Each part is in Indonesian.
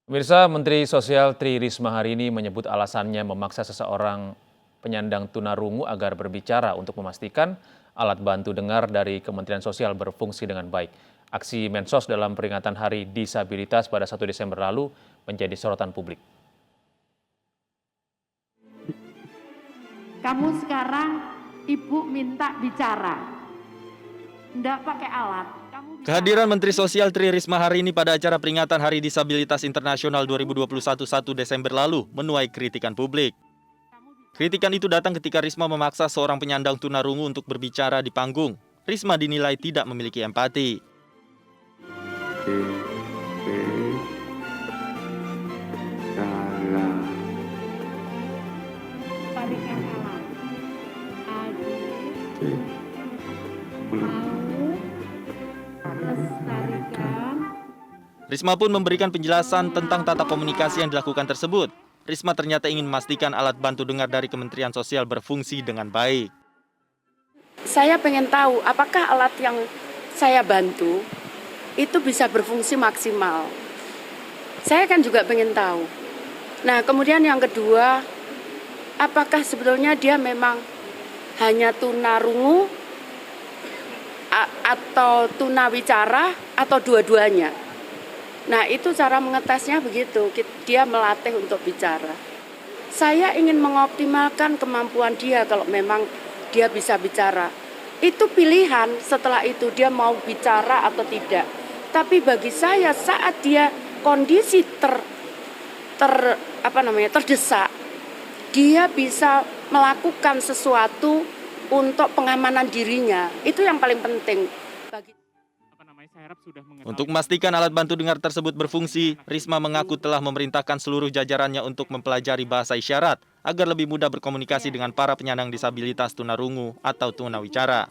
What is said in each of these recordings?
Pemirsa, Menteri Sosial Tri Risma hari ini menyebut alasannya memaksa seseorang penyandang tunarungu agar berbicara untuk memastikan alat bantu dengar dari Kementerian Sosial berfungsi dengan baik. Aksi Mensos dalam peringatan Hari Disabilitas pada 1 Desember lalu menjadi sorotan publik. Kamu sekarang ibu minta bicara, enggak pakai alat. Kehadiran Menteri Sosial Tri Risma hari ini pada acara peringatan Hari Disabilitas Internasional 2021 1 Desember lalu menuai kritikan publik. Kritikan itu datang ketika Risma memaksa seorang penyandang tunarungu untuk berbicara di panggung. Risma dinilai tidak memiliki empati. Tarikan alat. Lestarikan. Risma pun memberikan penjelasan tentang tata komunikasi yang dilakukan tersebut. Risma ternyata ingin memastikan alat bantu dengar dari Kementerian Sosial berfungsi dengan baik. Saya pengen tahu apakah alat yang saya bantu itu bisa berfungsi maksimal. Saya kan juga pengen tahu. Nah, kemudian yang kedua, apakah sebetulnya dia memang hanya tunarungu atau tunawicara atau dua-duanya. Nah, itu cara mengetesnya begitu, dia melatih untuk bicara. Saya ingin mengoptimalkan kemampuan dia kalau memang dia bisa bicara. Itu pilihan setelah itu dia mau bicara atau tidak. Tapi bagi saya saat dia kondisi terdesak, dia bisa melakukan sesuatu untuk pengamanan dirinya. Itu yang paling penting. Untuk memastikan alat bantu dengar tersebut berfungsi, Risma mengaku telah memerintahkan seluruh jajarannya untuk mempelajari bahasa isyarat agar lebih mudah berkomunikasi dengan para penyandang disabilitas tunarungu atau tunawicara.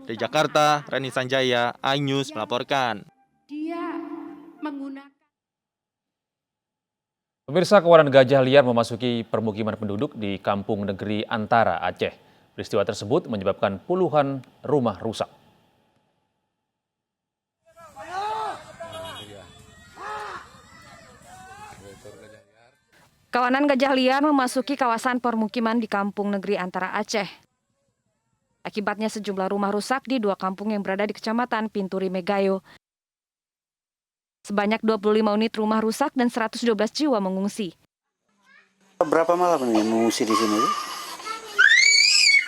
Dari Jakarta, Reni Sanjaya, iNews melaporkan. Pemirsa, kawanan gajah liar memasuki permukiman penduduk di Kampung Negeri Antara, Aceh. Peristiwa tersebut menyebabkan puluhan rumah rusak. Kawanan gajah liar memasuki kawasan permukiman di Kampung Negeri Antara Aceh. Akibatnya sejumlah rumah rusak di 2 kampung yang berada di Kecamatan Pinturi Megayo. Sebanyak 25 unit rumah rusak dan 112 jiwa mengungsi. Berapa malam ini mengungsi di sini?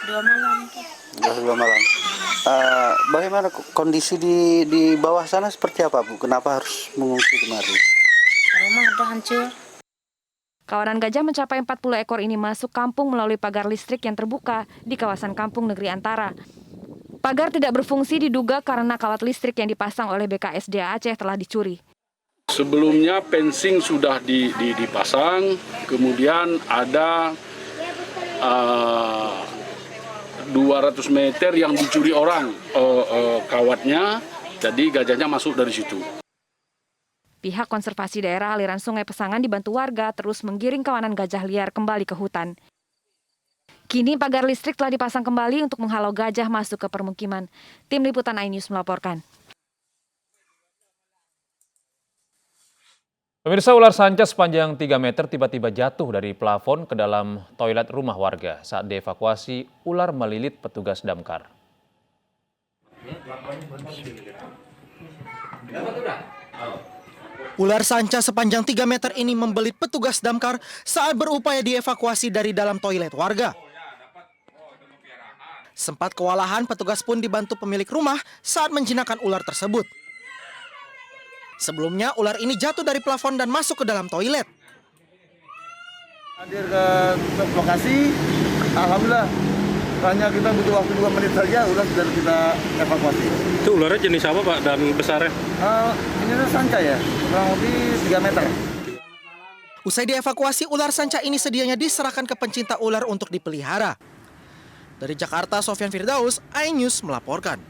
2 malam. 2 malam. Bagaimana kondisi di bawah sana seperti apa, Bu? Kenapa harus mengungsi kemari? Rumah udah hancur. Kawanan gajah mencapai 40 ekor ini masuk kampung melalui pagar listrik yang terbuka di kawasan Kampung Negeri Antara. Pagar tidak berfungsi diduga karena kawat listrik yang dipasang oleh BKSDA Aceh telah dicuri. Sebelumnya fencing sudah dipasang, kemudian ada 200 meter yang dicuri orang kawatnya, jadi gajahnya masuk dari situ. Pihak konservasi daerah aliran Sungai Pesangan dibantu warga terus menggiring kawanan gajah liar kembali ke hutan. Kini pagar listrik telah dipasang kembali untuk menghalau gajah masuk ke permukiman. Tim Liputan iNews melaporkan. Pemirsa, ular sanca sepanjang 3 meter tiba-tiba jatuh dari plafon ke dalam toilet rumah warga. Saat dievakuasi, ular melilit petugas damkar. Ular sanca sepanjang 3 meter ini membelit petugas damkar saat berupaya dievakuasi dari dalam toilet warga. Sempat kewalahan, petugas pun dibantu pemilik rumah saat menjinakkan ular tersebut. Sebelumnya, ular ini jatuh dari plafon dan masuk ke dalam toilet. Hadir ke lokasi, alhamdulillah. Hanya kita butuh waktu 2 menit saja, ular sudah kita evakuasi. Itu ularnya jenis apa, Pak, dan besarnya? Ini sanca ya, kurang lebih 3 meter. Usai dievakuasi, ular sanca ini sedianya diserahkan ke pencinta ular untuk dipelihara. Dari Jakarta, Sofyan Firdaus, iNews melaporkan.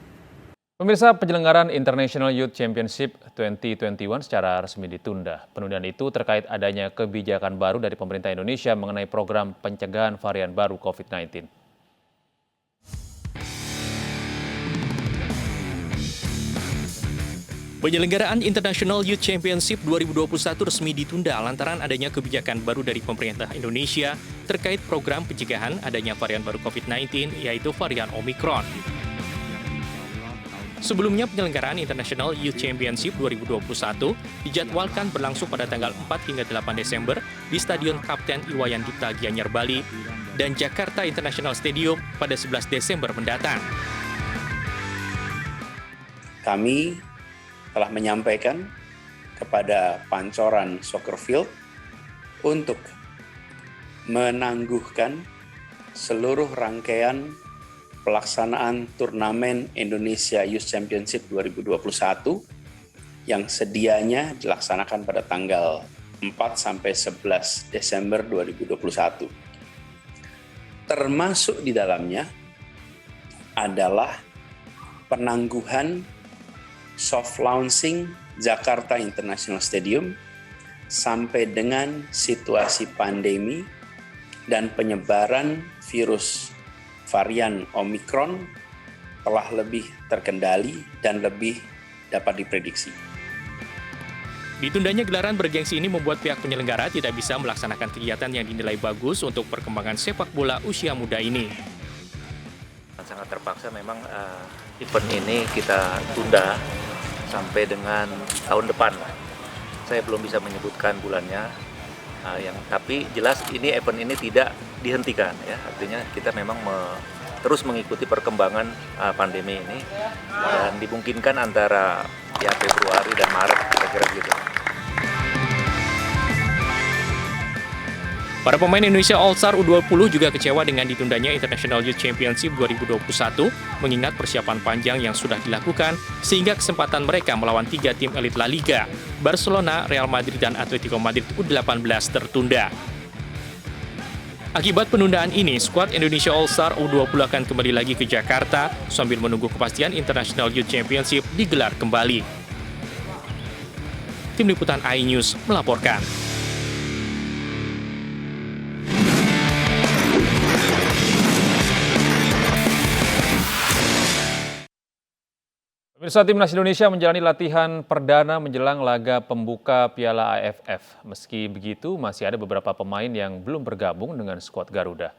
Pemirsa, penyelenggaraan International Youth Championship 2021 secara resmi ditunda. Penundaan itu terkait adanya kebijakan baru dari pemerintah Indonesia mengenai program pencegahan varian baru COVID-19. Penyelenggaraan International Youth Championship 2021 resmi ditunda lantaran adanya kebijakan baru dari pemerintah Indonesia terkait program pencegahan adanya varian baru COVID-19, yaitu varian Omicron. Sebelumnya, penyelenggaraan International Youth Championship 2021 dijadwalkan berlangsung pada tanggal 4 hingga 8 Desember di Stadion Kapten Iwayan Dipta Gianyar, Bali, dan Jakarta International Stadium pada 11 Desember mendatang. Kami telah menyampaikan kepada Pancoran Soccer Field untuk menangguhkan seluruh rangkaian pelaksanaan turnamen Indonesia Youth Championship 2021 yang sedianya dilaksanakan pada tanggal 4-11 Desember 2021. Termasuk di dalamnya adalah penangguhan soft launching Jakarta International Stadium sampai dengan situasi pandemi dan penyebaran virus varian Omicron telah lebih terkendali dan lebih dapat diprediksi. Ditundanya gelaran bergengsi ini membuat pihak penyelenggara tidak bisa melaksanakan kegiatan yang dinilai bagus untuk perkembangan sepak bola usia muda ini. Sangat terpaksa memang event ini kita tunda sampai dengan tahun depan. Saya belum bisa menyebutkan bulannya, tapi jelas ini event ini tidak dihentikan, ya. Artinya kita memang terus mengikuti perkembangan pandemi ini dan dimungkinkan antara ya Februari dan Maret kira-kira gitu. Para pemain Indonesia All-Star U20 juga kecewa dengan ditundanya International Youth Championship 2021, mengingat persiapan panjang yang sudah dilakukan, sehingga kesempatan mereka melawan 3 tim elit La Liga, Barcelona, Real Madrid, dan Atletico Madrid U18 tertunda. Akibat penundaan ini, skuad Indonesia All-Star U20 akan kembali lagi ke Jakarta sambil menunggu kepastian International Youth Championship digelar kembali. Tim Liputan iNews melaporkan. Pemirsa, Timnas Indonesia menjalani latihan perdana menjelang laga pembuka Piala AFF. Meski begitu, masih ada beberapa pemain yang belum bergabung dengan skuad Garuda.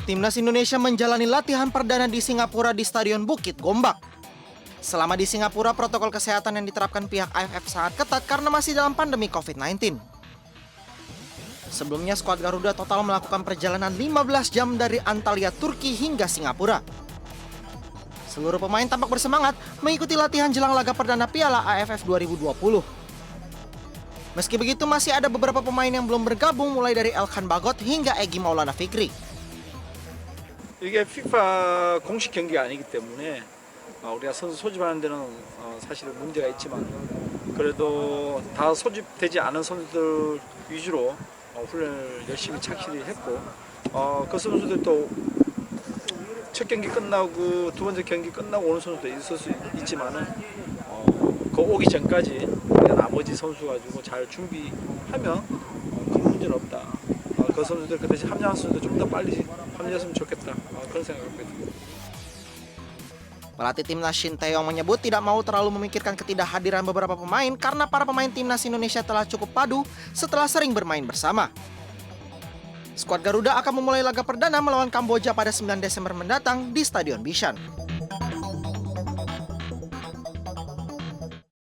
Timnas Indonesia menjalani latihan perdana di Singapura di Stadion Bukit Gombak. Selama di Singapura, protokol kesehatan yang diterapkan pihak AFF sangat ketat karena masih dalam pandemi COVID-19. Sebelumnya, skuad Garuda total melakukan perjalanan 15 jam dari Antalya, Turki hingga Singapura. Seluruh pemain tampak bersemangat mengikuti latihan jelang laga perdana Piala AFF 2020. Meski begitu, masih ada beberapa pemain yang belum bergabung, mulai dari Elkan Bagot hingga Egy Maulana Fikri. 이게 FIFA 공식 경기가 아니기 때문에 우리가 선수 소집하는 데는 사실은 문제가 있지만 그래도 다 소집되지 않은 선수들 위주로 훈련을 열심히 착실히 했고 그 선수들도 첫 경기 끝나고 두 번째 경기 끝나고 오는 선수도 있을 수 있지만은 그 오기 전까지 나머지 선수 가지고 잘 준비하면 큰 문제는 없다. 그 선수들 그 대신 합류한 선수들 좀 더 빨리 합류했으면 좋겠다. 그런 생각을 갖고 있습니다. Pelatih Timnas Shin Tae-yong menyebut tidak mau terlalu memikirkan ketidakhadiran beberapa pemain karena para pemain Timnas Indonesia telah cukup padu setelah sering bermain bersama. Skuad Garuda akan memulai laga perdana melawan Kamboja pada 9 Desember mendatang di Stadion Bishan.